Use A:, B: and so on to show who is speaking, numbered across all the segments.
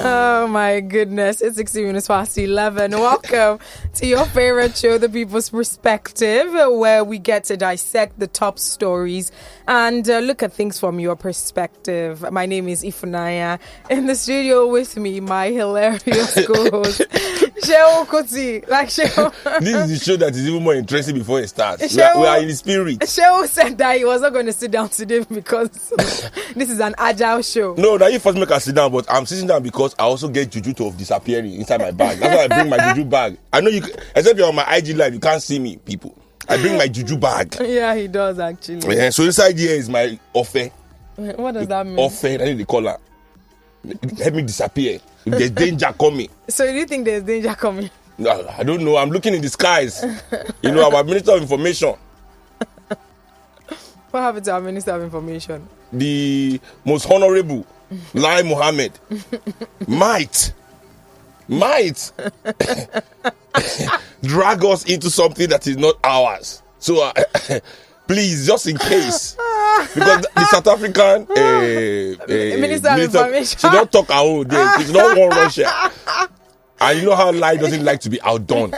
A: Oh my goodness, it's 16 minutes past 11. Welcome to your favorite show, The People's Perspective, where we get to dissect the top stories and look at things from your perspective. My name is Ify. In the studio with me, my hilarious co-host, Kuti.
B: This is the show that is even more interesting before it starts. We are in the spirit.
A: Sheo said that he was not going to sit down today because this is an agile show.
B: No, now you first make us sit down, but I'm sitting down because I also get juju of disappearing inside my bag. That's why I bring my juju bag. I know you, except you're on my IG live, you can't see me, people. I bring my juju bag.
A: Yeah, he does actually.
B: Yeah, so inside here is my offer.
A: What does that mean?
B: Offer, I need the collar. Help me disappear. If there's danger coming.
A: So do you think there's danger coming?
B: No, I don't know. I'm looking in the skies. You know, our Minister of Information.
A: What happened to our Minister of Information?
B: The most honorable, Lai Mohammed, might drag us into something that is not ours. So please, just in case, because the South African
A: Minister of Information,
B: she don't talk our own day. She's not one Russia, and you know how Lai doesn't like to be outdone.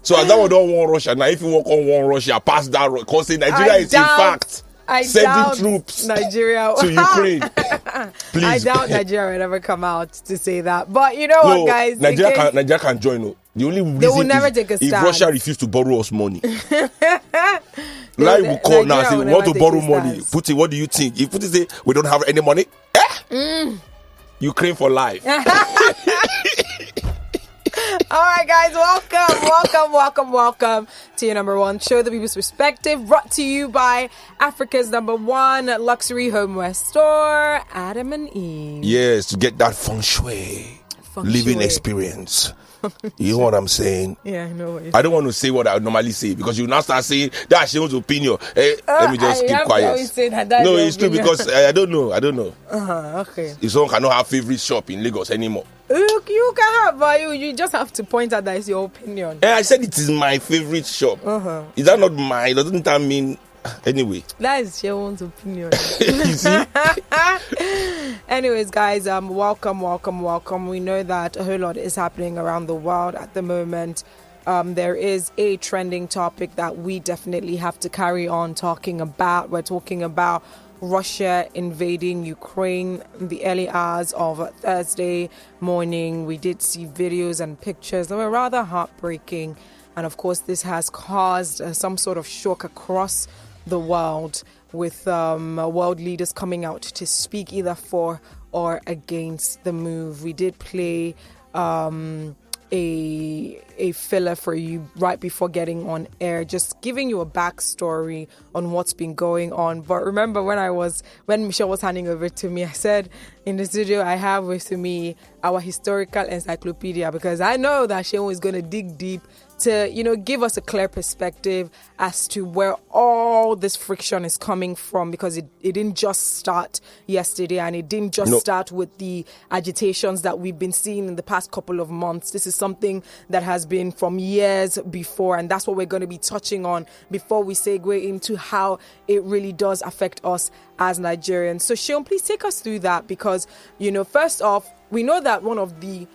B: So as that one don't want Russia, now if you walk on one Russia, pass that road, because Nigeria is in fact sending troops
A: Nigeria
B: to Ukraine. Please.
A: I doubt Nigeria will ever come out to say that. But you know what, guys?
B: Nigeria can join. No. The only reason
A: they will never take a stand
B: if Russia refuses to borrow us money. Lai will call now and say, we want to borrow money. Kuti, what do you think? If Kuti say, we don't have any money, Ukraine for life.
A: All right, guys, welcome to your number one show, The People's Perspective, brought to you by Africa's number one luxury homeware store, Adam and Eve.
B: Yes, to get that feng shui living experience. You know what I'm saying?
A: Yeah, I know.
B: I don't want to say what I would normally say because you now start saying that's Seun's opinion. Let me just keep quiet. No, it's true because I don't know.
A: Okay.
B: If someone cannot have favorite shop in Lagos anymore.
A: You can have, but you just have to point out that it's your opinion.
B: I said it is my favorite shop. Is that not mine? Doesn't that mean... Anyway.
A: That is Seun's opinion.
B: You see?
A: Anyways, guys, welcome. We know that a whole lot is happening around the world at the moment. There is a trending topic that we definitely have to carry on talking about. We're talking about Russia invading Ukraine in the early hours of Thursday morning. We did see videos and pictures that were rather heartbreaking. And of course, this has caused some sort of shock across the world, with world leaders coming out to speak either for or against the move. We did play a filler for you right before getting on air, just giving you a backstory on what's been going on. But remember when Michelle was handing over to me, I said in the studio I have with me our historical encyclopedia, because I know that Seun is going to dig deep to, give us a clear perspective as to where all this friction is coming from, because it didn't just start yesterday, and it didn't just start with the agitations that we've been seeing in the past couple of months. This is something that has been from years before, and that's what we're going to be touching on before we segue into how it really does affect us as Nigerians. So Seun, please take us through that, because, first off, we know that one of the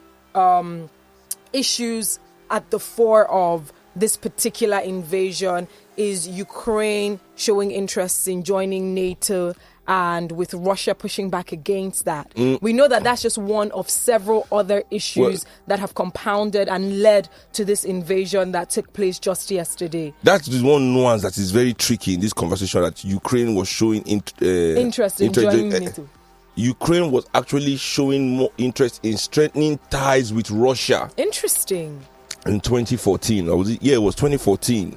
A: issues at the fore of this particular invasion is Ukraine showing interest in joining NATO, and with Russia pushing back against that. We know that that's just one of several other issues that have compounded and led to this invasion that took place just yesterday.
B: That's one nuance that is very tricky in this conversation, that Ukraine was showing
A: interest in joining NATO.
B: Ukraine was actually showing more interest in strengthening ties with Russia.
A: Interesting.
B: In 2014, it was 2014.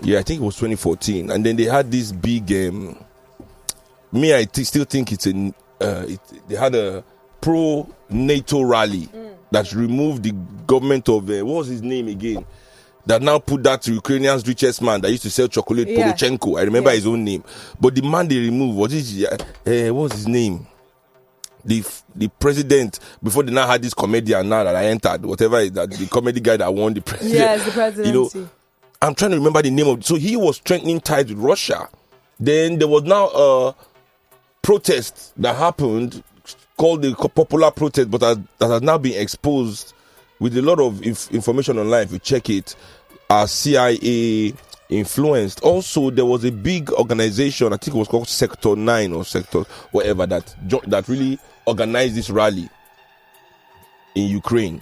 B: Yeah, I think it was 2014, and then they had this big. I still think it's they had a pro-NATO rally that removed the government of what was his name again? That now put that to Ukrainian's richest man that used to sell chocolate, Poroshenko. I remember his own name, but the man they removed was what was his name? The president, before they now had this comedian now that I entered, whatever that the comedy guy that won the president.
A: Yes, the presidency.
B: I'm trying to remember the name of. So he was strengthening ties with Russia. Then there was now a protest that happened called the popular protest, but that has now been exposed with a lot of information online. If you check it, as CIA influenced. Also, there was a big organization, I think it was called Sector 9 or Sector whatever, that really organized this rally in Ukraine.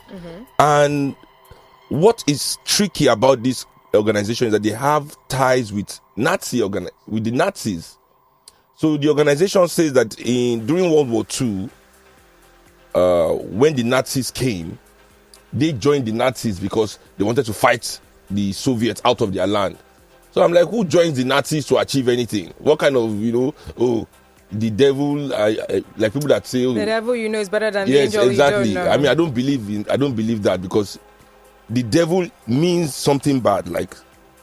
B: And what is tricky about this organization is that they have ties with with the Nazis. So the organization says that during World War II, when the Nazis came, they joined the Nazis because they wanted to fight the Soviets out of their land. So I'm like, who joins the Nazis to achieve anything? What kind of, the devil, like people that say,
A: the devil is better than the
B: yes,
A: angel.
B: exactly.
A: You don't know.
B: I mean, I don't believe that, because the devil means something bad. Like,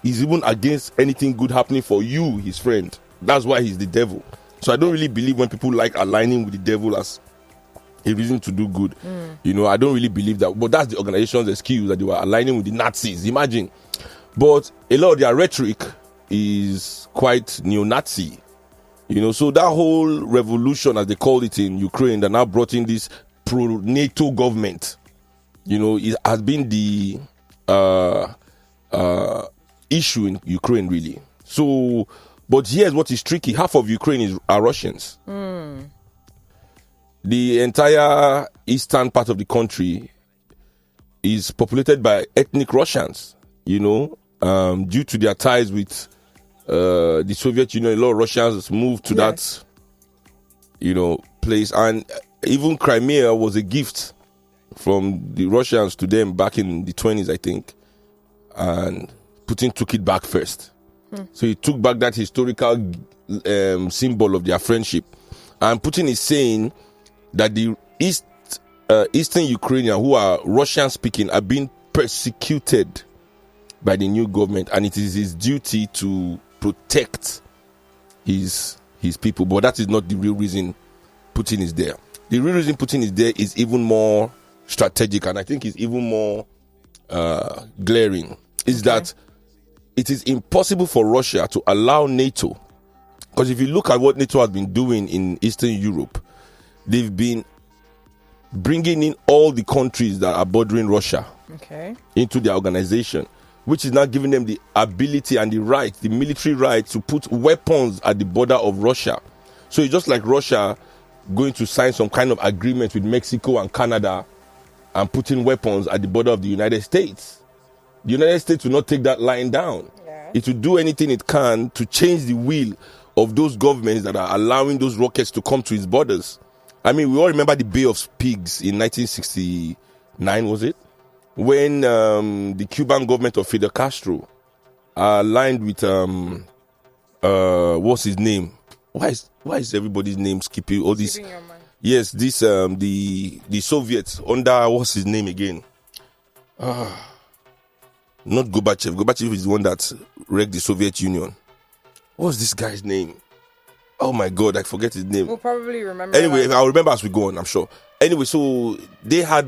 B: he's even against anything good happening for you, his friend. That's why he's the devil. So I don't really believe when people like aligning with the devil as a reason to do good. I don't really believe that. But that's the organization's excuse, that they were aligning with the Nazis. Imagine. But a lot of their rhetoric is quite neo-Nazi. So that whole revolution, as they called it in Ukraine, that now brought in this pro-NATO government, it has been the issue in Ukraine, really. So, but here's what is tricky. Half of Ukraine are Russians. The entire eastern part of the country is populated by ethnic Russians, due to their ties with the Soviet Union. A lot of Russians moved to that, place. And even Crimea was a gift from the Russians to them back in the 1920s, I think. And Putin took it back first. So he took back that historical symbol of their friendship. And Putin is saying that the Eastern Ukrainians who are Russian speaking are being persecuted by the new government, and it is his duty to protect his people. But that is not the real reason Putin is there. The real reason Putin is there is even more strategic, and I think is even more glaring, is that it is impossible for Russia to allow NATO, because if you look at what NATO has been doing in Eastern Europe, they've been bringing in all the countries that are bordering Russia into their organization, which is now giving them the ability and the right, the military right, to put weapons at the border of Russia. So it's just like Russia going to sign some kind of agreement with Mexico and Canada and putting weapons at the border of the United States. The United States will not take that line down. It will do anything it can to change the will of those governments that are allowing those rockets to come to its borders. I mean, we all remember the Bay of Pigs in 1969, was it? When the Cuban government of Fidel Castro aligned with what's his name? Why is everybody's name skipping? All this? Yes, this the Soviets under what's his name again? Not Gorbachev. Gorbachev is the one that wrecked the Soviet Union. What's this guy's name? Oh my God, I forget his name.
A: We'll probably remember.
B: Anyway, I'll remember as we go on, I'm sure. Anyway, so they had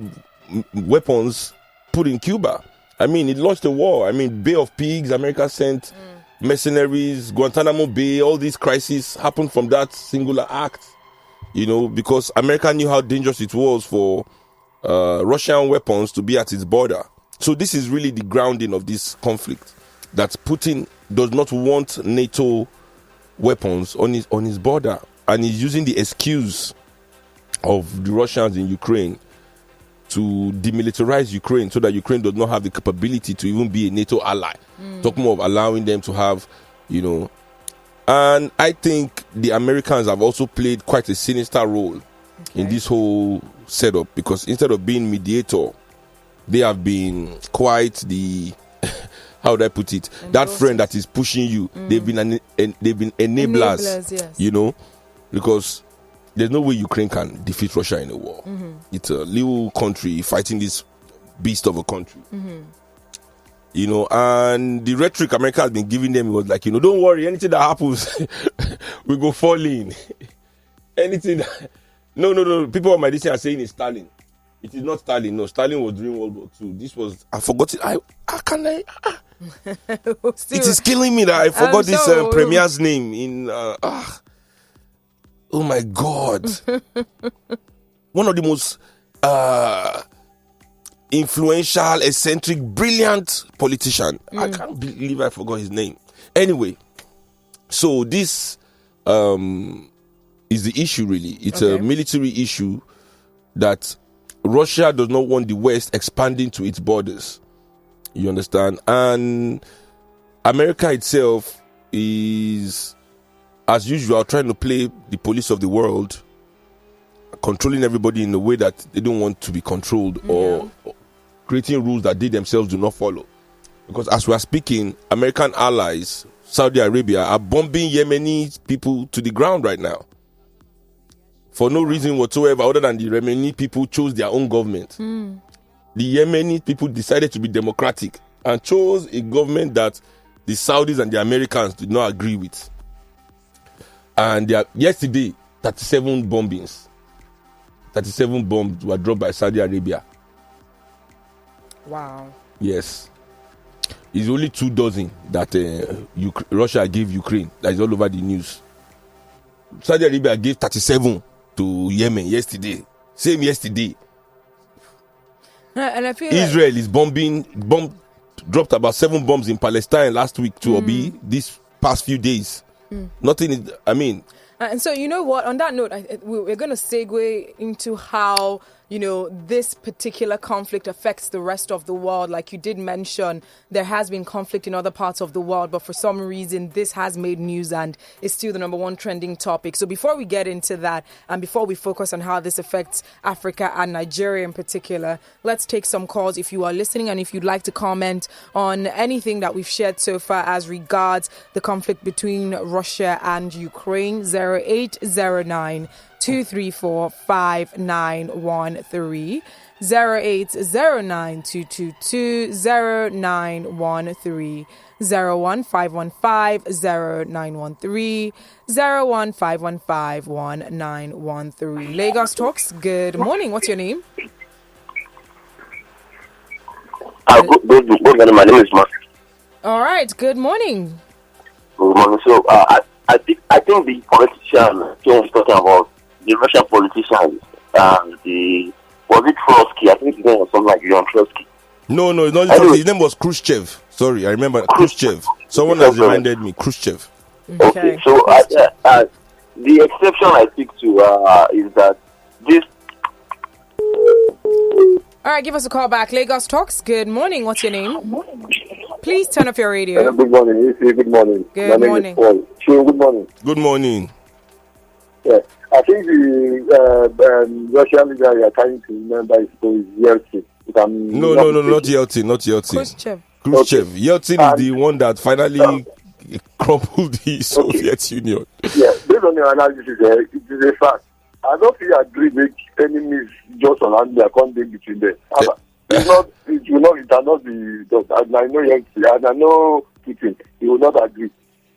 B: weapons put in Cuba. I mean, it launched a war. I mean, Bay of Pigs, America sent mercenaries, Guantanamo Bay, all these crises happened from that singular act. Because America knew how dangerous it was for Russian weapons to be at its border. So this is really the grounding of this conflict, that Putin does not want NATO weapons on his border, and he's using the excuse of the Russians in Ukraine to demilitarize Ukraine, so that Ukraine does not have the capability to even be a NATO ally. Talking more of allowing them to have, and I think the Americans have also played quite a sinister role in this whole setup, because instead of being mediator, they have been quite the how would I put it? That friend that is pushing you. They've been enablers. Yes. Because there's no way Ukraine can defeat Russia in a war. It's a little country fighting this beast of a country. And the rhetoric America has been giving them was like, don't worry, anything that happens, we go fall in. Anything that... No. People on my distance are saying it's Stalin. It is not Stalin. No, Stalin was during World War II. This was... I forgot it. It is killing me that I forgot this premier's name in... oh my God. one of the most influential, eccentric, brilliant politician. I can't believe I forgot his name. Anyway, so this is the issue really. It's a military issue that Russia does not want the West expanding to its borders. You understand? And America itself is, as usual, trying to play the police of the world, controlling everybody in a way that they don't want to be controlled, or creating rules that they themselves do not follow. Because as we are speaking, American allies, Saudi Arabia, are bombing Yemeni people to the ground right now. For no reason whatsoever other than the Yemeni people chose their own government. The Yemeni people decided to be democratic and chose a government that the Saudis and the Americans did not agree with. And yesterday, 37 bombings. 37 bombs were dropped by Saudi Arabia.
A: Wow.
B: Yes. It's only 2 dozen that Russia gave Ukraine. That is all over the news. Saudi Arabia gave 37 to Yemen yesterday. Same yesterday.
A: And I feel
B: Israel is dropped about 7 bombs in Palestine last week to Obi these past few days. Nothing is,
A: and so, you know what, on that note, we're going to segue into how, this particular conflict affects the rest of the world. Like you did mention, there has been conflict in other parts of the world, but for some reason, this has made news and is still the number one trending topic. So before we get into that, and before we focus on how this affects Africa and Nigeria in particular, let's take some calls if you are listening and if you'd like to comment on anything that we've shared so far as regards the conflict between Russia and Ukraine. 0809 234 5913, 0809 222 0913, 01515 0913, 01515 1913. Lagos Talks, good morning. What's your name?
C: Good morning. My name is Mark.
A: All right, good morning.
C: Good morning. So, I think the politician was talking about the Russian politicians, was it Trotsky? I think his name was something like Leon Trotsky.
B: No, it's not Trotsky. His name was Khrushchev. Sorry, I remember Khrushchev. Someone has reminded me. Khrushchev.
C: Okay, so the exception I think to is that this.
A: All right, give us a call back. Lagos Talks, good morning. What's your name? Please turn off your radio.
C: Good morning. Good morning.
A: Good morning.
C: Good morning.
B: Good morning.
C: Yeah, I think the Russian leader you are trying to remember is Yeltsin.
B: No, not Yeltsin, not Yeltsin. Khrushchev. Okay. Yeltsin is the one that finally crumpled the Soviet Union.
C: Yeah, based on your analysis, it is a fact. I don't think I agree with enemies just around there, can't be between them. It cannot be just. I know Yeltsin, and I know Putin. He will not agree.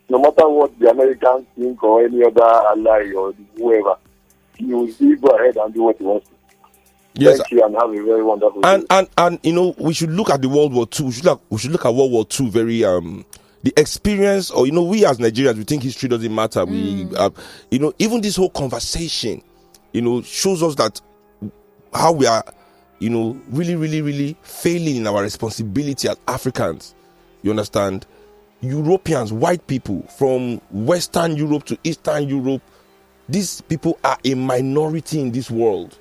C: No matter what the Americans think or any other ally or whoever, he will still go ahead and do what he wants to.
B: Yes.
C: Thank you and have a very wonderful day.
B: And we should look at the World War II. We should look at World War II very the experience, or we as Nigerians, we think history doesn't matter. We even this whole conversation, shows us that how we are, really, really, really failing in our responsibility as Africans. You understand? Europeans, white people from Western Europe to Eastern Europe, these people are a minority in this world.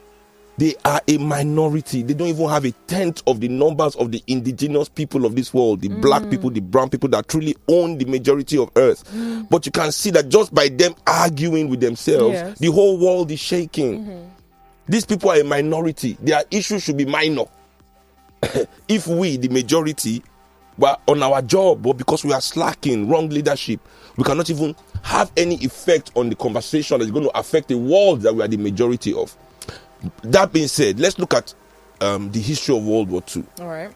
B: They are a minority. They don't even have a tenth of the numbers of the indigenous people of this world, the black people, the brown people that truly own the majority of earth. But you can see that just by them arguing with themselves, the whole world is shaking. These people are a minority. Their issues should be minor. If we, the majority, were on our job, but because we are slacking, wrong leadership, we cannot even have any effect on the conversation that is going to affect the world that we are the majority of. That being said, let's look at the history of World War II.
A: All right.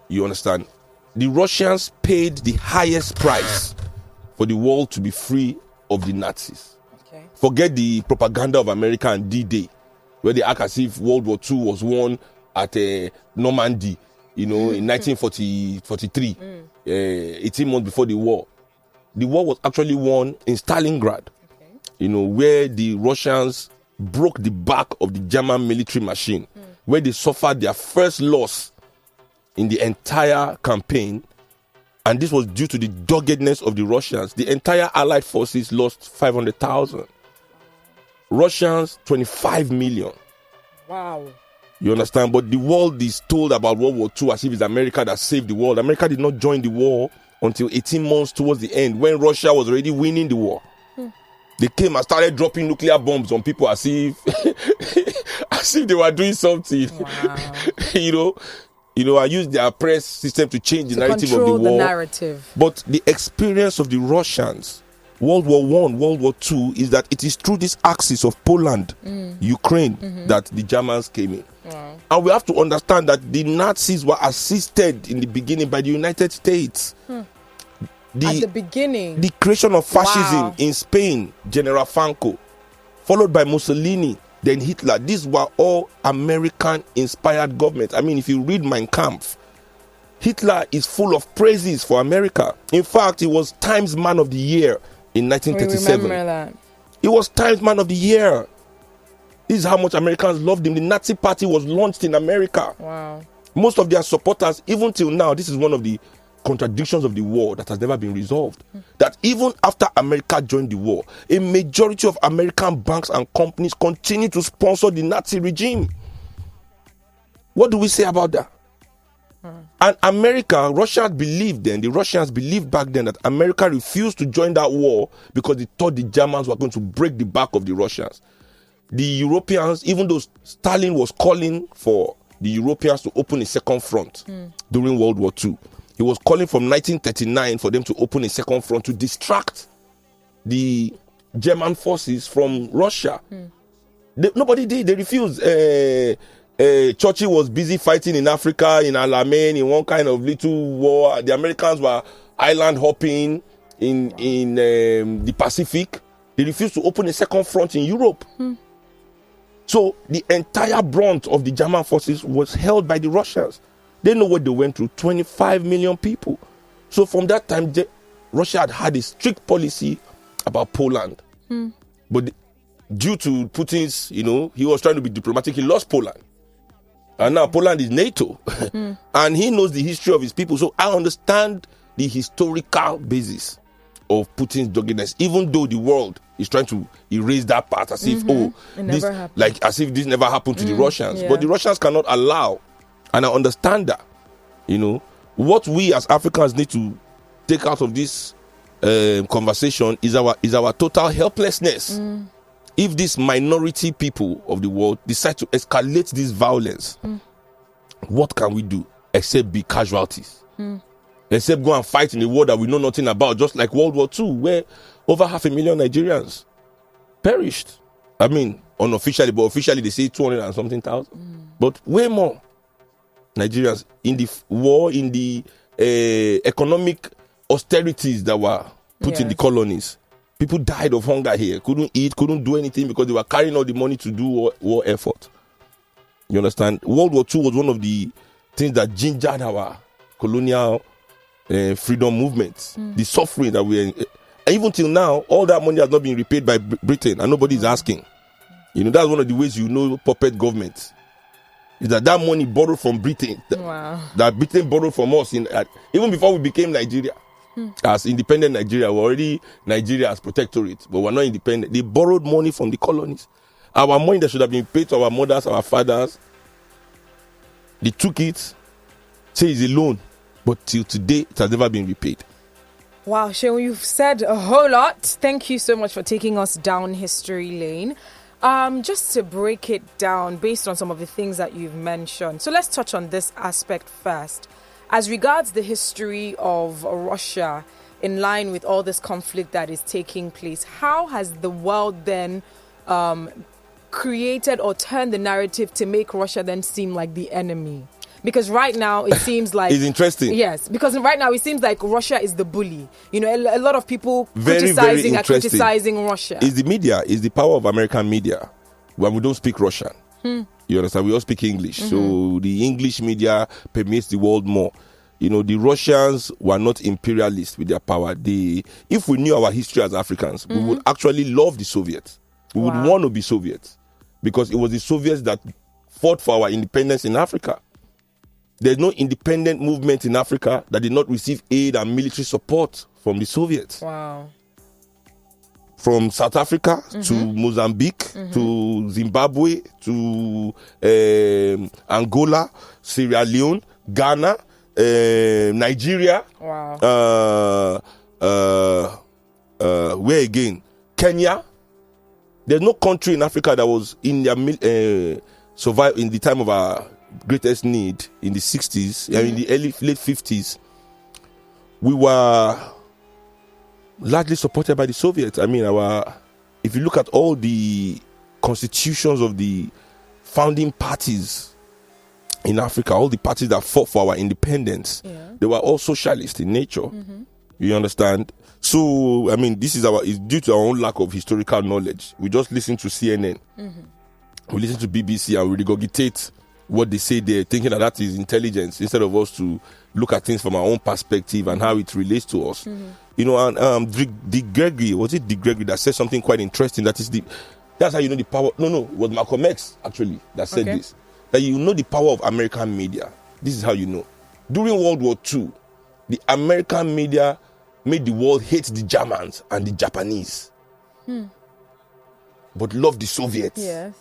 B: You understand? The Russians paid the highest price for the world to be free of the Nazis. Okay. Forget the propaganda of America and D-Day, where they act as if World War II was won at Normandy, in 1943, 18 months before the war. The war was actually won in Stalingrad, where the Russians broke the back of the German military machine, where they suffered their first loss in the entire campaign. And this was due to the doggedness of the Russians. The entire Allied forces lost 500,000. Russians, 25 million.
A: Wow.
B: You understand? But the world is told about World War II as if it's America that saved the world. America did not join the war until 18 months towards the end, when Russia was already winning the war. They came and started dropping nuclear bombs on people as if as if they were doing something.
A: Wow.
B: I used their press system to change the narrative of the war.
A: The narrative.
B: But the experience of the Russians, World War I, World War II, is that it is through this axis of Poland, Ukraine, that the Germans came in.
A: Wow.
B: And we have to understand that the Nazis were assisted in the beginning by the United States.
A: At the beginning.
B: The creation of fascism
A: Wow.
B: in Spain, General Franco, followed by Mussolini, then Hitler. These were all American-inspired governments. I mean, if you read Mein Kampf, Hitler is full of praises for America. In fact, he was Times Man of the Year in 1937.
A: Remember that.
B: He was Times Man of the Year. This is how much Americans loved him. The Nazi Party was launched in America.
A: Wow.
B: Most of their supporters, even till now, this is one of the contradictions of the war that has never been resolved. That even after America joined the war, a majority of American banks and companies continue to sponsor the Nazi regime. What do we say about that? And America, Russia believed then, the Russians believed back then that America refused to join that war because they thought the Germans were going to break the back of the Russians. The Europeans, even though Stalin was calling for the Europeans to open a second front during World War II, he was calling from 1939 for them to open a second front to distract the German forces from Russia. Nobody did. They refused. Churchill was busy fighting in Africa, in Alamein, in one kind of little war. The Americans were island hopping in the Pacific. They refused to open a second front in Europe. So the entire brunt of the German forces was held by the Russians. They know what they went through, 25 million people. So from that time, Russia had a strict policy about Poland. But due to Putin's, he was trying to be diplomatic, he lost Poland. And now Poland is NATO. And he knows the history of his people. So I understand the historical basis of Putin's doggedness, even though the world is trying to erase that part as if, as if this never happened to the Russians.
A: Yeah.
B: But the Russians cannot allow. And I understand that. What we as Africans need to take out of this conversation is our total helplessness. If these minority people of the world decide to escalate this violence, what can we do except be casualties? Except go and fight in a war that we know nothing about, just like World War II, where over 500,000 Nigerians perished. I mean, unofficially, but officially they say 200 and something thousand. But way more Nigerians in the war, in the economic austerities that were put in the colonies. People died of hunger here, couldn't eat, couldn't do anything because they were carrying all the money to do war effort. You understand? World War II was one of the things that gingered our colonial freedom movements. The suffering that even till now, all that money has not been repaid by Britain and nobody is asking. That's one of the ways puppet government. Is that money borrowed from Britain, that Britain borrowed from us even before we became Nigeria. As independent Nigeria, we're already Nigeria as protectorate, but we're not independent. They borrowed money from the colonies. Our money that should have been paid to our mothers, our fathers, they took it, say it's a loan, but till today it has never been repaid.
A: Wow, Seun, you've said a whole lot. Thank you so much for taking us down history lane. Just to break it down based on some of the things that you've mentioned. So let's touch on this aspect first. As regards the history of Russia, in line with all this conflict that is taking place, how has the world then created or turned the narrative to make Russia then seem like the enemy? Because right now it seems like...
B: It's interesting.
A: Yes, because right now it seems like Russia is the bully. A lot of people
B: very
A: criticizing Russia.
B: It's the media, it's the power of American media. When we don't speak Russian. You understand? We all speak English. So the English media permeates the world more. The Russians were not imperialists with their power. If we knew our history as Africans, we would actually love the Soviets. We would want to be Soviets. because it was the Soviets that fought for our independence in Africa. There's no independent movement in Africa that did not receive aid and military support from the Soviets.
A: Wow.
B: From South Africa to Mozambique to Zimbabwe to Angola, Sierra Leone, Ghana, Nigeria.
A: Wow.
B: Where again? Kenya. There's no country in Africa that was in their survive in the time of our greatest need in the 60s and in the late 50s. We were largely supported by the Soviets. I mean, if you look at all the constitutions of the founding parties in Africa, all the parties that fought for our independence, they were all socialist in nature. You understand? So, I mean, it's due to our own lack of historical knowledge. We just listen to CNN, we listen to BBC, and we regurgitate what they say there, thinking that is intelligence, instead of us to look at things from our own perspective and how it relates to us. You know, and Dick Gregory, was it Dick Gregory that said something quite interesting? That's how you know the power. No, it was Malcolm X actually that said this. That you know the power of American media. This is how you know. During World War II, the American media made the world hate the Germans and the Japanese, but love the Soviets.
A: Yes.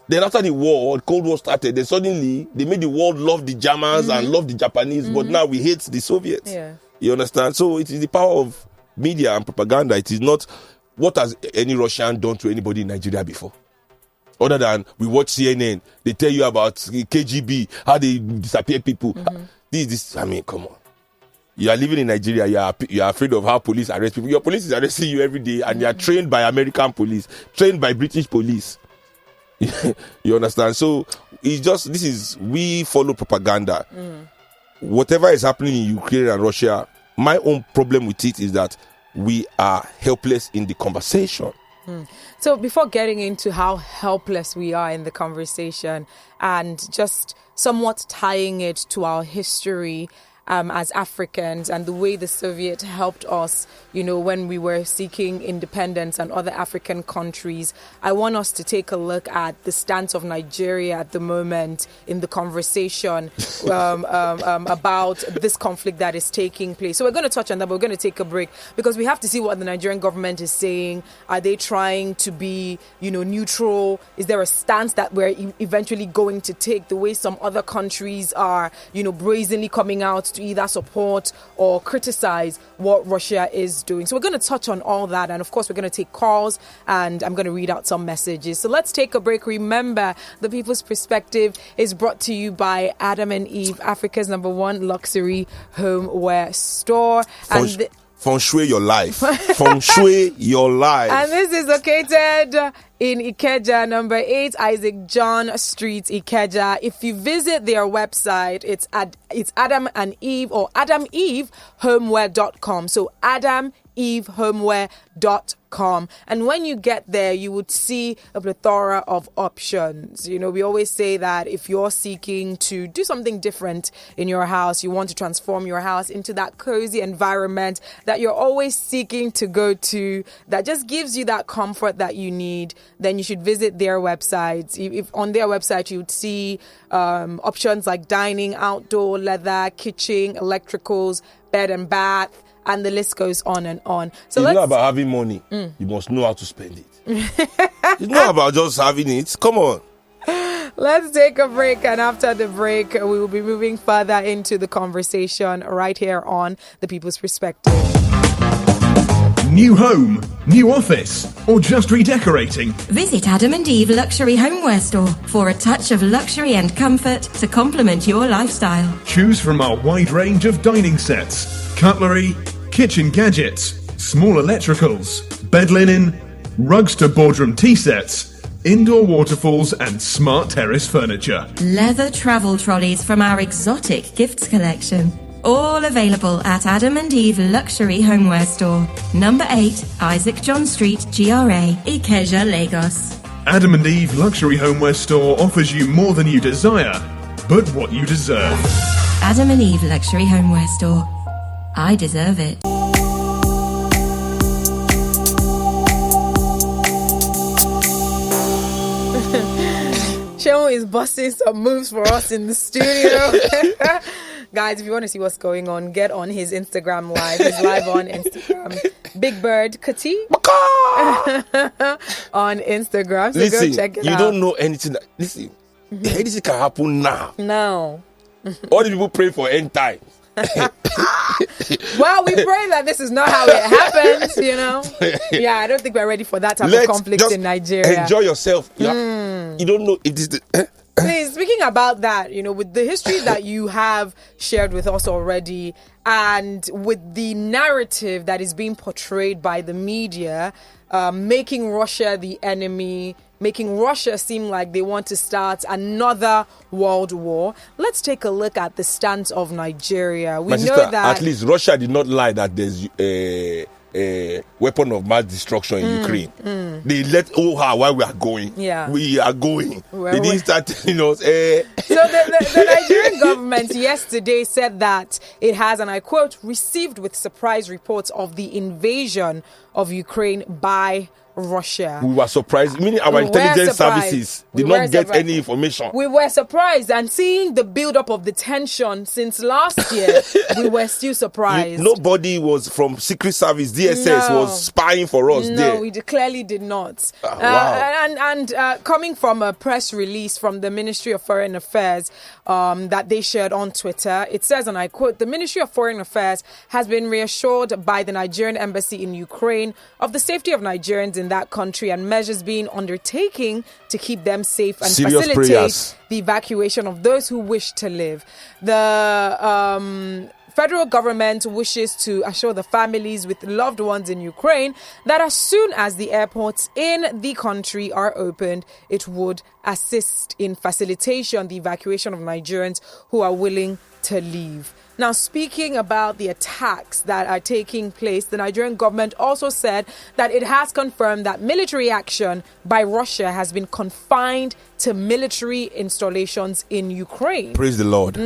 B: Then after the war, Cold War started, then suddenly they made the world love the Germans and love the Japanese, but now we hate the Soviets.
A: Yeah.
B: You understand? So it is the power of media and propaganda. It is not what has any Russian done to anybody in Nigeria before. Other than we watch CNN, they tell you about KGB, how they disappear people. I mean, come on. You are living in Nigeria, you are afraid of how police arrest people. Your police is arresting you every day, and you are trained by American police, trained by British police. You understand? So we follow propaganda. Whatever is happening in Ukraine and Russia, my own problem with it is that we are helpless in the conversation.
A: So before getting into how helpless we are in the conversation and just somewhat tying it to our history as Africans and the way the Soviet helped us, you know, when we were seeking independence and other African countries, I want us to take a look at the stance of Nigeria at the moment in the conversation about this conflict that is taking place. So we're going to touch on that, but we're going to take a break because we have to see what the Nigerian government is saying. Are they trying to be, you know, neutral? Is there a stance that we're eventually going to take the way some other countries are, you know, brazenly coming out to either support or criticize what Russia is doing? So we're going to touch on all that, and of course we're going to take calls and I'm going to read out some messages. So let's take a break. Remember, The People's Perspective is brought to you by Adam and Eve, Africa's #1 luxury homeware store.
B: Feng Shui your life. Feng Shui your life.
A: And this is located in Ikeja, number 8 Isaac John Street, Ikeja. If you visit their website, it's Adam and Eve or AdamEveHomeware.com. So AdamEveHomeware.com. And when you get there, you would see a plethora of options. You know, we always say that if you're seeking to do something different in your house, you want to transform your house into that cozy environment that you're always seeking to go to, that just gives you that comfort that you need, then you should visit their websites. If on their website, you would see options like dining, outdoor, leather, kitchen, electricals, bed and bath, and the list goes on and on. So
B: it's not about having money. You must know how to spend it. It's not about just having it. Come on.
A: Let's take a break, and after the break, we will be moving further into the conversation right here on The People's Perspective.
D: New home, new office, or just redecorating?
E: Visit Adam and Eve Luxury Homeware Store for a touch of luxury and comfort to complement your lifestyle.
D: Choose from our wide range of dining sets, cutlery, kitchen gadgets, small electricals, bed linen, rugs to boardroom tea sets, indoor waterfalls and smart terrace furniture.
E: Leather travel trolleys from our exotic gifts collection. All available at Adam and Eve Luxury Homeware Store, number 8 Isaac John Street, GRA, Ikeja, Lagos.
D: Adam and Eve Luxury Homeware Store offers you more than you desire, but what you deserve.
E: Adam and Eve Luxury Homeware Store. I deserve it.
A: Seun is busting some moves for us in the studio. Guys, if you want to see what's going on, get on his Instagram live. He's live on Instagram. Big Bird Kuti on Instagram. So
B: Listen,
A: go check it out.
B: you don't know anything. Listen, anything can happen now.
A: No.
B: All the people pray for end time.
A: Well, we pray that this is not how it happens, you know. Yeah, I don't think we're ready for that type of conflict
B: just
A: in Nigeria.
B: Enjoy yourself. You don't know if this is the...
A: Please, speaking about that, you know, with the history that you have shared with us already, and with the narrative that is being portrayed by the media, making Russia the enemy, making Russia seem like they want to start another world war. Let's take a look at the stance of Nigeria. We know that
B: at least Russia did not lie that there's a weapon of mass destruction in Ukraine. They let while we are going.
A: Yeah.
B: We are going. They didn't start telling us.
A: So the Nigerian government yesterday said that it has, and I quote, received with surprise reports of the invasion of Ukraine by Russia.
B: We were surprised, meaning our intelligence services did not get any information.
A: We were surprised, and seeing the build-up of the tension since last year, we were still surprised.
B: Nobody was from Secret Service, DSS was spying for us there.
A: No, we clearly did not.
B: Wow.
A: And coming from a press release from the Ministry of Foreign Affairs that they shared on Twitter, it says, and I quote, "The Ministry of Foreign Affairs has been reassured by the Nigerian embassy in Ukraine of the safety of Nigerians in that country and measures being undertaken to keep them safe and
B: Serious
A: facilitate
B: prayers.
A: The evacuation of those who wish to live. The federal government wishes to assure the families with loved ones in Ukraine that as soon as the airports in the country are opened, it would assist in facilitation the evacuation of Nigerians who are willing to leave." Now, speaking about the attacks that are taking place, the Nigerian government also said that it has confirmed that military action by Russia has been confined to military installations in Ukraine.
B: Praise the Lord.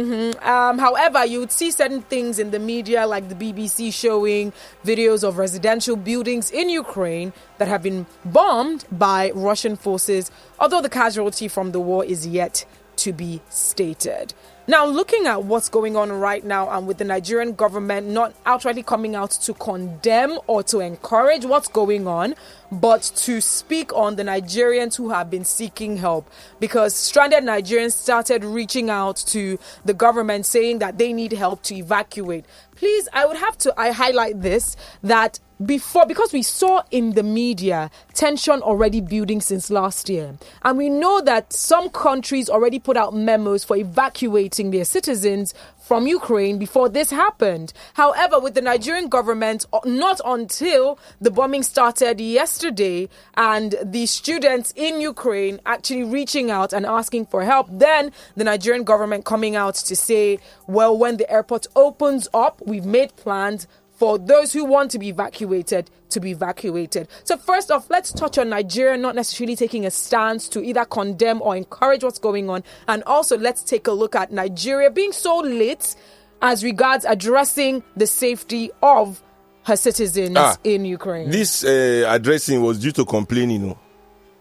A: However, you would see certain things in the media, like the BBC showing videos of residential buildings in Ukraine that have been bombed by Russian forces, although the casualty from the war is yet to be stated. Now, looking at what's going on right now, and with the Nigerian government not outrightly coming out to condemn or to encourage what's going on, but to speak on the Nigerians who have been seeking help, because stranded Nigerians started reaching out to the government saying that they need help to evacuate. Please, I highlight this, that because we saw in the media tension already building since last year, and we know that some countries already put out memos for evacuating their citizens from Ukraine before this happened. However, with the Nigerian government, not until the bombing started yesterday and the students in Ukraine actually reaching out and asking for help, then the Nigerian government coming out to say, well, when the airport opens up, we've made plans for those who want to be evacuated to be evacuated. So first off, let's touch on Nigeria not necessarily taking a stance to either condemn or encourage what's going on. And also, let's take a look at Nigeria being so late as regards addressing the safety of her citizens in Ukraine.
B: This addressing was due to complaining.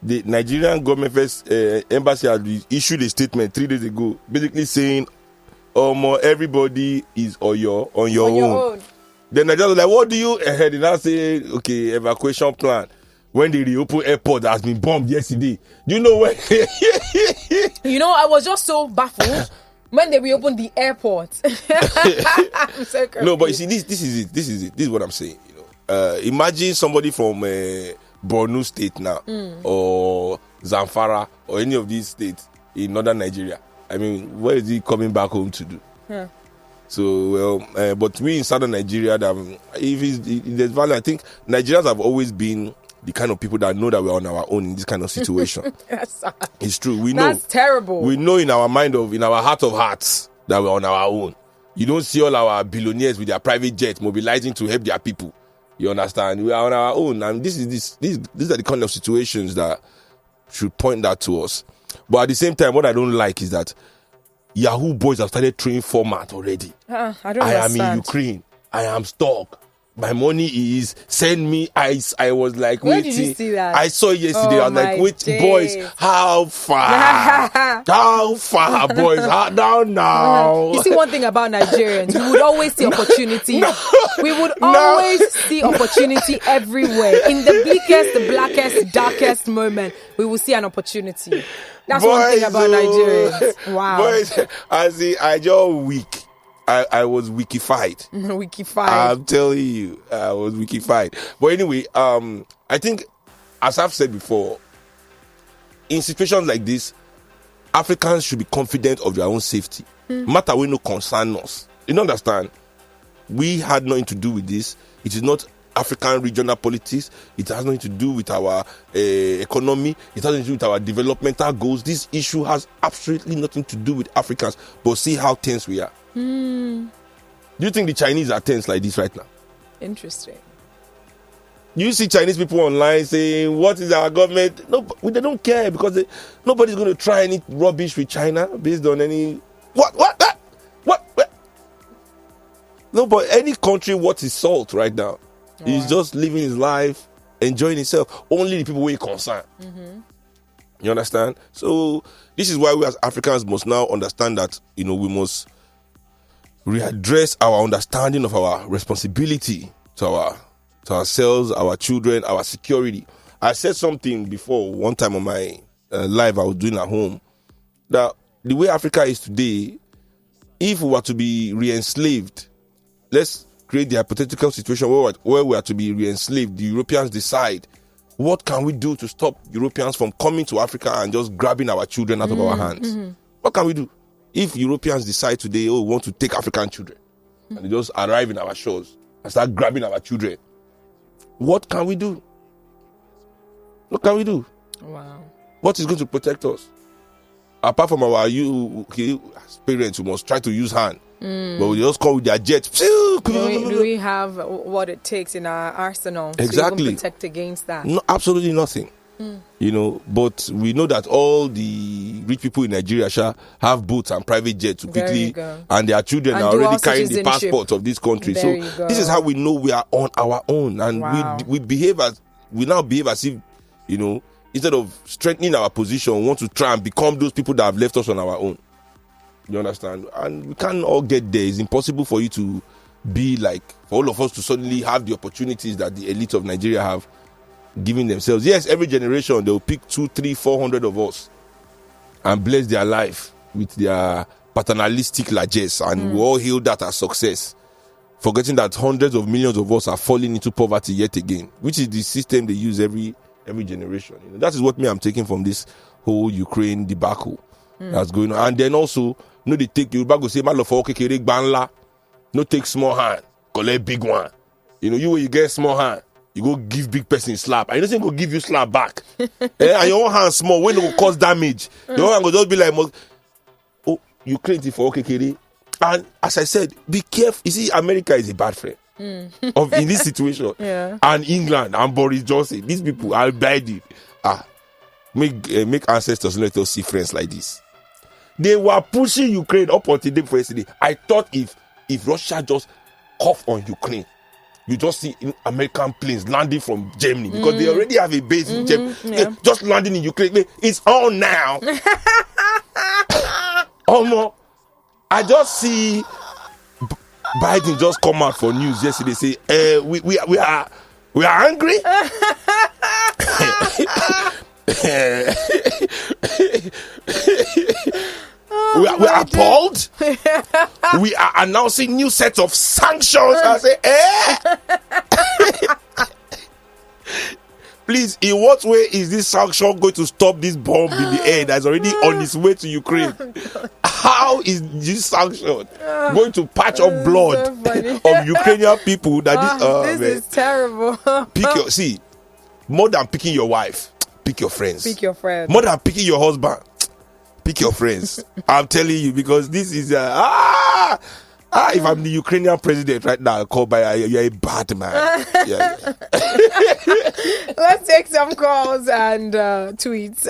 B: The Nigerian government first embassy had issued a statement 3 days ago, basically saying, everybody is on your own. Then I just like, what do you ahead? And I say, okay, evacuation plan. When the reopen airport that has been bombed yesterday, do you know when?
A: I was just so baffled when they reopened the airport. I'm so confused.
B: No, but you see, this is it. This is what I'm saying. Imagine somebody from Borno State now, or Zamfara, or any of these states in northern Nigeria. I mean, what is he coming back home to do? Yeah. So, but we in southern Nigeria, if there's value, I think Nigerians have always been the kind of people that know that we're on our own in this kind of situation. It's true. We know.
A: That's terrible.
B: We know in our heart of hearts that we're on our own. You don't see all our billionaires with their private jets mobilizing to help their people. You understand? We are on our own. And these are the kind of situations that should point that to us. But at the same time, what I don't like is that Yahoo boys have started throwing format already.
A: I don't
B: I
A: understand.
B: am in Ukraine. I am stuck. my money is, send me. I was like,
A: Where
B: waiting.
A: did you see that?
B: I saw it yesterday. I was like, wait,
A: days.
B: boys, how far? How far, boys? Now.
A: You see, one thing about Nigerians, we would always see opportunity. We would always see opportunity everywhere. In the bleakest, the blackest, darkest moment, we will see an opportunity. That's one thing about Nigerians. Wow.
B: Boys, I just weak. I was wikified.
A: Wikified.
B: I'm telling you, I was wikified. But anyway, I think, as I've said before, in situations like this, Africans should be confident of their own safety. Matter we no concern us. You understand? We had nothing to do with this. It is not African regional politics. It has nothing to do with our economy. It has nothing to do with our developmental goals. This issue has absolutely nothing to do with Africans. But see how tense we are. Do you think the Chinese are tense like this right now?
A: Interesting.
B: You see Chinese people online saying, what is our government? No, they don't care because nobody's going to try any rubbish with China based on any... What? No, but any country worth its salt right now is just living his life, enjoying himself. Only the people we're concerned. You understand? So this is why we as Africans must now understand that, we must readdress our understanding of our responsibility to ourselves, our children, our security. I said something before one time on my live I was doing at home, that the way Africa is today, if we were to be re-enslaved, let's create the hypothetical situation where we are to be re-enslaved. The Europeans decide, what can we do to stop Europeans from coming to Africa and just grabbing our children out of our hands? What can we do? If Europeans decide today, we want to take African children, and they just arrive in our shores and start grabbing our children, what can we do? What can we do?
A: Wow.
B: What is going to protect us? Apart from our parents who must try to use hand, but we just come with their jets.
A: Do we have what it takes in our arsenal to even protect against that?
B: No, absolutely nothing. But we know that all the rich people in Nigeria have boats and private jets to quickly, and their children are already carrying the passports of this country. So this is how we know we are on our own, and we now behave as if, instead of strengthening our position, we want to try and become those people that have left us on our own. You understand? And we can't all get there. It's impossible for you to be like, for all of us to suddenly have the opportunities that the elite of Nigeria have giving themselves. Yes, every generation they'll pick 200, 300, 400 of us and bless their life with their paternalistic largesse, and we all hail that as success, forgetting that hundreds of millions of us are falling into poverty yet again, which is the system they use every generation. That is what I'm taking from this whole Ukraine debacle that's going on. And then also, they take Yoruba go say, no take small hand, collect big one. You when you get small hand, you go give big person slap. I don't think go give you slap back. And your own hand small, when it will cause damage. Your own hand go just be like, you create it for Okekere. And as I said, be careful. You see, America is a bad friend in this situation. And England and Boris Johnson, these people are bad. Make ancestors let us see friends like this. They were pushing Ukraine up until the yesterday. I thought if Russia just cough on Ukraine, you just see American planes landing from Germany, because they already have a base in Germany. Just landing in Ukraine. It's on now. I just see Biden just come out for news yesterday. Say, we are angry. We are appalled. We are announcing new sets of sanctions. I say, please, in what way is this sanction going to stop this bomb in the air that's already on its way to Ukraine? How is this sanction going to patch up blood of Ukrainian people? That
A: this is terrible.
B: More than picking your wife, pick your friends.
A: Pick your friends.
B: More than picking your husband, pick your friends. I'm telling you, because this is if I'm the Ukrainian president right now, I'll call by you're a bad man.
A: Let's take some calls and tweets.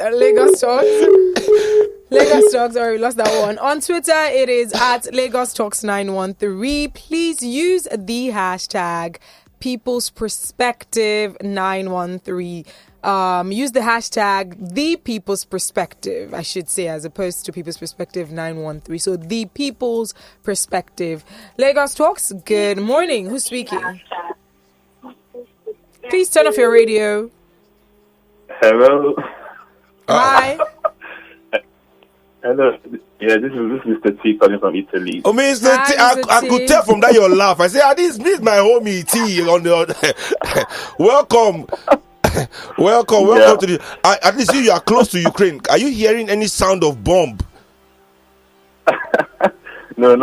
A: Lagos Talks, sorry, we lost that one. On Twitter, it is at Lagos Talks 913. Please use the hashtag People's Perspective 913. Use the hashtag The People's Perspective, I should say, as opposed to People's Perspective 913. So The People's Perspective. Lagos Talks, good morning. Who's speaking? Please turn off your radio.
F: Hello.
A: Hi.
F: Hello. Yeah, this is Mr. T calling from Italy.
B: Oh, Mr. T, I could tell from that your laugh. I say, this is my homie T on the welcome. Welcome to the. At least you are close to Ukraine. Are you hearing any sound of bomb?
F: No,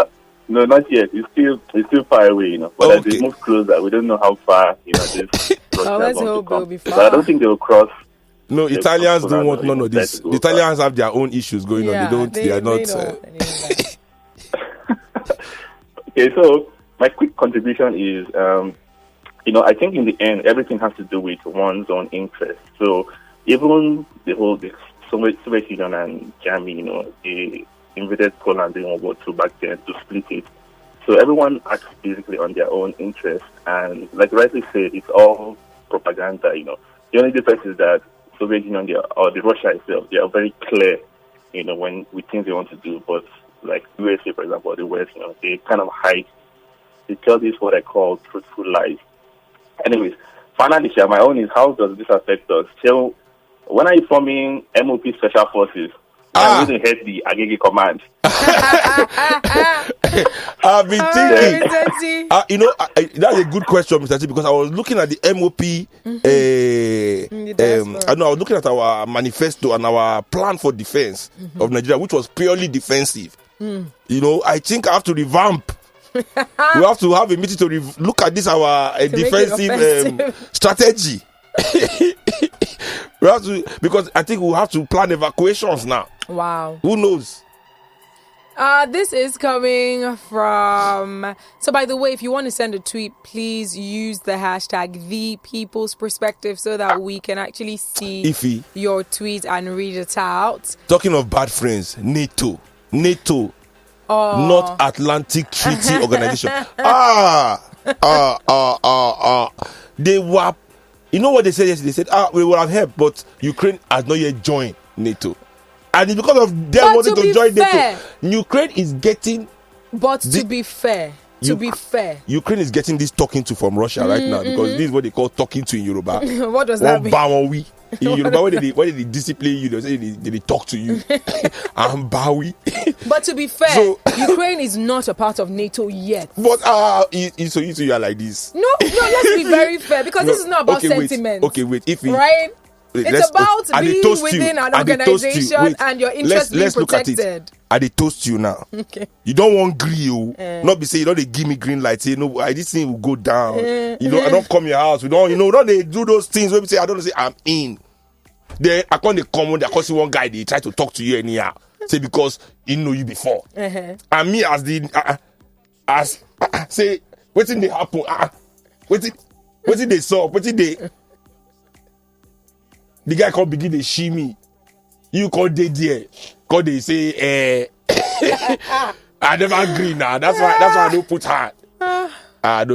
F: not yet. It's still far away, But as it moves closer, we don't know how far, this.
A: Let's hope they'll be far.
F: But I don't think they will cross.
B: No, Italians don't want none of this. The Italians have their own issues going on. They are not.
F: Okay, so my quick contribution is, I think in the end, everything has to do with one's own interest. So even the Soviet Union and Germany, they invaded Poland during World War II back then to split it. So everyone acts basically on their own interest. And like rightly said, it's all propaganda, The only difference is that Soviet Union or the Russia itself, they are very clear, when with things they want to do. But like USA, for example, or the West, they kind of hide. They tell this what I call truthful lies. Anyways, finally, my own is how does this affect us? So when are you forming MOP Special Forces? I wouldn't hate the Agege command.
B: I've been thinking. That's a good question, Mr. T, because I was looking at the MOP. I was looking at our manifesto and our plan for defense of Nigeria, which was purely defensive. I think I have to revamp. We have to have a meeting to look at this our defensive strategy. We have to, because I think we'll have to plan evacuations now.
A: Wow.
B: Who knows?
A: This is coming from. So, by the way, if you want to send a tweet, please use the hashtag The People's Perspective so that we can actually see
B: Ify,
A: your tweet and read it out.
B: Talking of bad friends, NATO, North Atlantic Treaty Organization. They were. You know what they said yesterday? They said, we will have help, but Ukraine has not yet joined NATO. And it's because of them wanting to join NATO. Ukraine is getting...
A: But to be fair,
B: Ukraine is getting this talking to from Russia right now, because this is what they call talking to in Yoruba.
A: What does that mean?
B: In Yoruba, when they discipline you, they say they talk to you. And Bawi.
A: But to be fair, Ukraine is not a part of NATO yet.
B: But you are like this.
A: No, let's be very fair, because this is not about sentiment.
B: Wait.
A: Right? It's about being within an organization and your interests being protected. Look at it.
B: I they toast you now.
A: Okay.
B: You don't want green, not be saying, they give me green light. Say, no, this thing will go down. I don't come your house. We don't they do those things where we say, I don't say I'm in. Then I can't come they see one guy, they try to talk to you anyhow. Say, because he know you before. And me as the say, what did they happen? What did they saw? What did they? The guy can't begin to shimmy. You can't dey there. Cause they say, I never agree now. That's why I don't put her. No.
A: But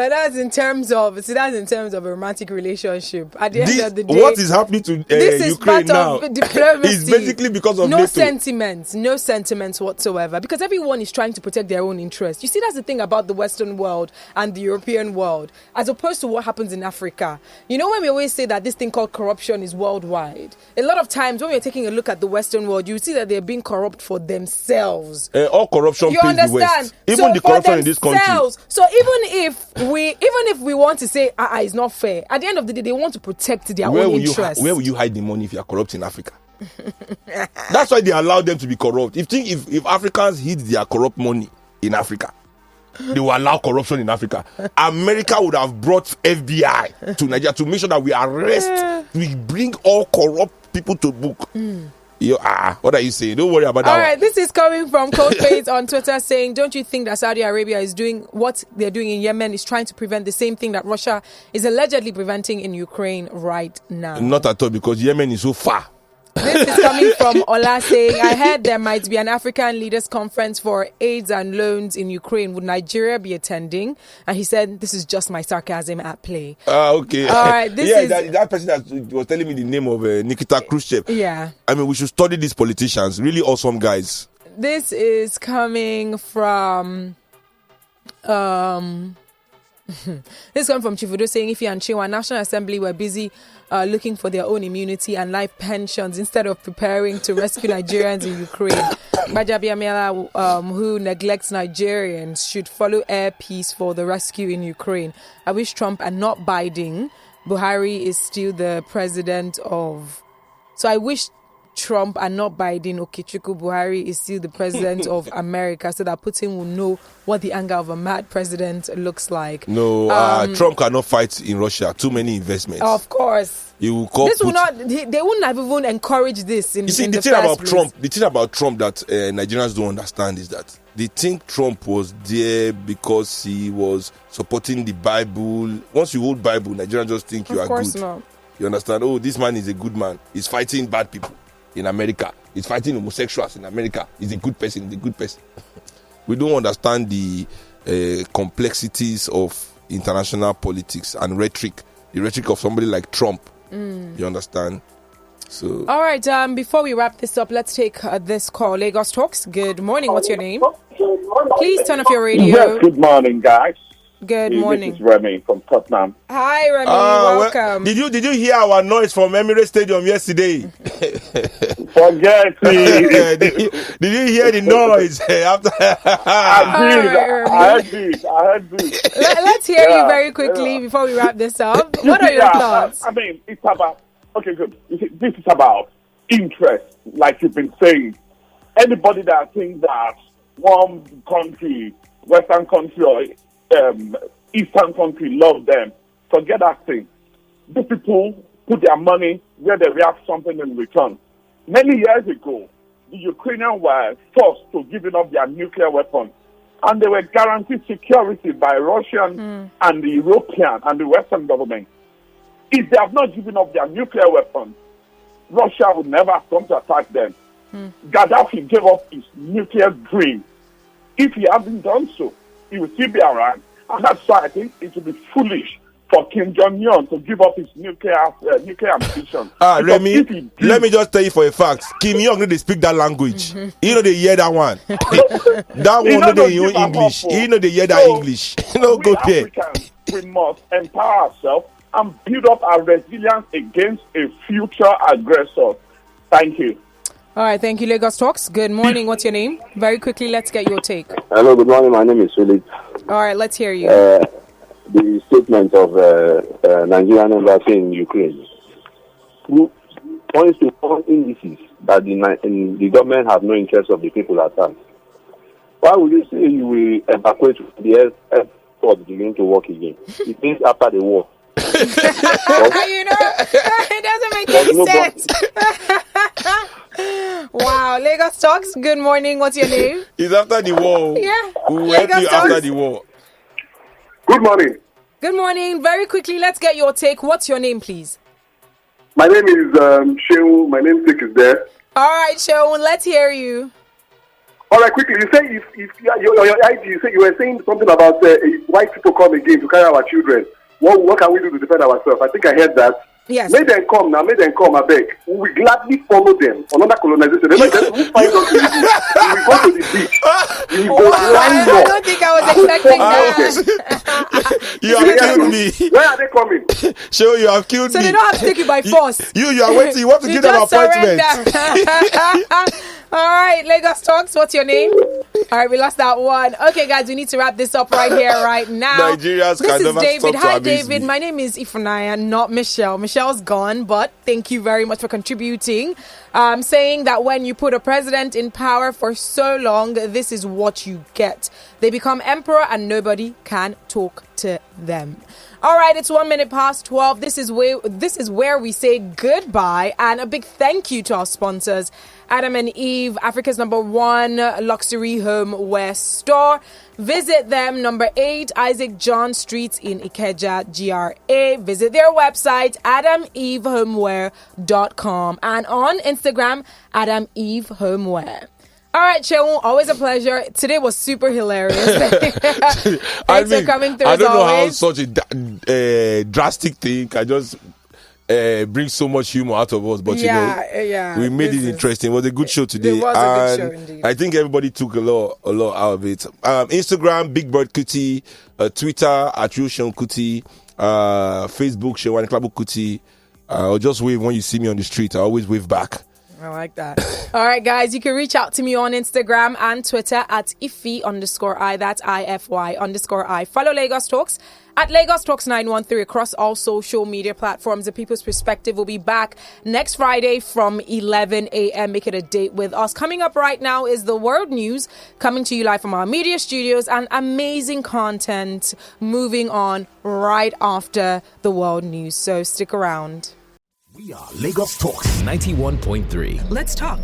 A: that's in terms of a romantic relationship. At the end of the day,
B: what is happening to Ukraine now? It's basically because of
A: no
B: NATO.
A: sentiments whatsoever. Because everyone is trying to protect their own interests. You see, that's the thing about the Western world and the European world, as opposed to what happens in Africa. When we always say that this thing called corruption is worldwide, a lot of times when we're taking a look at the Western world, you see that they're being corrupt for themselves.
B: All corruption pays the West. Even the corruption in this country.
A: So even if we want to say it's not fair, at the end of the day they want to protect their own interests.
B: Where will you hide the money if you are corrupt in Africa? That's why they allow them to be corrupt. If Africans hid their corrupt money in Africa, they will allow corruption in Africa. America would have brought FBI to Nigeria to make sure that we arrest, we bring all corrupt people to book. What are you saying? Don't worry about that.
A: All right, this is coming from Coldface on Twitter saying, don't you think that Saudi Arabia is doing what they're doing in Yemen is trying to prevent the same thing that Russia is allegedly preventing in Ukraine right now?
B: Not at all, because Yemen is so far.
A: This is coming from Ola saying, I heard there might be an African Leaders Conference for AIDS and loans in Ukraine. Would Nigeria be attending? And he said, this is just my sarcasm at play.
B: Okay.
A: All right.
B: That person that was telling me the name of Nikita Khrushchev.
A: Yeah.
B: I mean, we should study these politicians. Really awesome guys.
A: This is coming from... This is coming from Chifudo saying, Ify and Seun, National Assembly were busy looking for their own immunity and life pensions instead of preparing to rescue Nigerians in Ukraine. Bajabiamela, who neglects Nigerians, should follow air peace for the rescue in Ukraine. I wish Trump and not Biden. Buhari is still the president of... So I wish Trump and not Biden, Okechukwu Buhari is still the president of America, so that Putin will know what the anger of a mad president looks like.
B: No, Trump cannot fight in Russia. Too many investments.
A: Of course.
B: You will call
A: this will not. They wouldn't have even encouraged this.
B: You see, the thing about Trump that Nigerians don't understand is that they think Trump was there because he was supporting the Bible. Once you hold Bible, Nigerians just think you are good. Of course not. You understand? Oh, this man is a good man. He's fighting bad people in America. He's fighting homosexuals in America. He's a good person. He's a good person. We don't understand the complexities of international politics and rhetoric. The rhetoric of somebody like Trump. You understand? So. All
A: right. Before we wrap this up, let's take this call. Lagos Talks. Good morning. What's your name? Please turn off your radio.
G: Yes. Good morning, guys.
A: Good morning.
G: This is Remy from Tottenham.
A: Hi, Remy. Welcome.
B: Well, did you hear our noise from Emirates Stadium yesterday?
G: Forget it.
B: Did you hear the noise after?
G: I did.
A: Let's hear you very quickly before we wrap this up. What are your thoughts?
G: I mean, it's about... Okay, good. This is about interest, like you've been saying. Anybody that thinks that one country, Western country or Eastern country love them, forget that thing. These people put their money where they have something in return. Many years ago, the Ukrainians were forced to give up their nuclear weapons, and they were guaranteed security by Russian and the European and the Western government. If they have not given up their nuclear weapons, Russia would never have come to attack them. Gaddafi gave up his nuclear dream. If he hadn't done so, he would still be around. And that's why I think it would be foolish for Kim Jong-un to give up his nuclear ambition.
B: Remy, let me just tell you for a fact, Kim Jong they speak that language. You know they hear that one. That one know they hear English. You know they hear that English. Go there.
G: Africans, we must empower ourselves and build up our resilience against a future aggressor. Thank you.
A: All right, thank you, Lagos Talks. Good morning. What's your name? Very quickly, let's get your take.
C: Hello, good morning. My name is Felix.
A: All right, let's hear you.
C: The statement of Nigerian embassy in Ukraine points to all indices that the government have no interest of the people at hand. Why would you say you will evacuate the airport begin to work again? It means after the war.
A: It doesn't make any sense. Wow, Lagos Talks. Good morning. What's your name?
B: It's after the war.
A: Yeah.
B: Who will help you after the war?
C: Good morning.
A: Good morning. Very quickly, let's get your take. What's your name, please?
C: My name is Seun. My namesake is there.
A: All right, Seun. Let's hear you.
C: All right, quickly. You say if your IG, you were saying something about white people come again to carry our children. What can we do to defend ourselves? I think I heard that.
A: Yes.
C: May them come now. May them come. I beg. We will gladly follow them. Another colonization. They might just find us. We will go to the beach. We will go
A: I don't think I was expecting that.
B: You have killed me.
C: Where are they coming?
B: Show you have killed me.
A: So they don't have to take you by force.
B: You are waiting. You want to give them appointment.
A: All right, Lagos Talks. What's your name? All right, we lost that one. Okay, guys, we need to wrap this up right here, right now.
B: Nigerians
A: this
B: can
A: is
B: never
A: David.
B: stop to
A: Hi,
B: amaze
A: David.
B: me.
A: My name is Ify, not Michelle. Michelle's gone, but thank you very much for contributing. Saying that when you put a president in power for so long, this is what you get. They become emperor and nobody can talk to them. All right, it's 1 minute past 12. This is where we say goodbye, and a big thank you to our sponsors, Adam and Eve, Africa's #1 luxury homeware store. Visit them, number 8 Isaac John Street in Ikeja, GRA. Visit their website, adamevehomeware.com, and on Instagram, Adam Eve Homeware. All right, Seun, always a pleasure. Today was super hilarious. Thanks for coming through.
B: I don't know how
A: always.
B: such a drastic thing can just bring so much humor out of us, but we made it interesting. It was a good show today.
A: It was a good show indeed.
B: I think everybody took a lot out of it. Instagram, Big Bird Kuti, Twitter at Seun Kuti, Facebook Seun Kuti. Or just wave when you see me on the street. I always wave back.
A: I like that. All right, guys, you can reach out to me on Instagram and Twitter at Ify_I. That's IFY_I. Follow Lagos Talks at Lagos Talks 913 across all social media platforms. The People's Perspective will be back next Friday from 11 a.m. Make it a date with us. Coming up right now is the world news, coming to you live from our media studios, and amazing content moving on right after the world news. So stick around.
H: We are Lagos Talks 91.3.
I: Let's talk.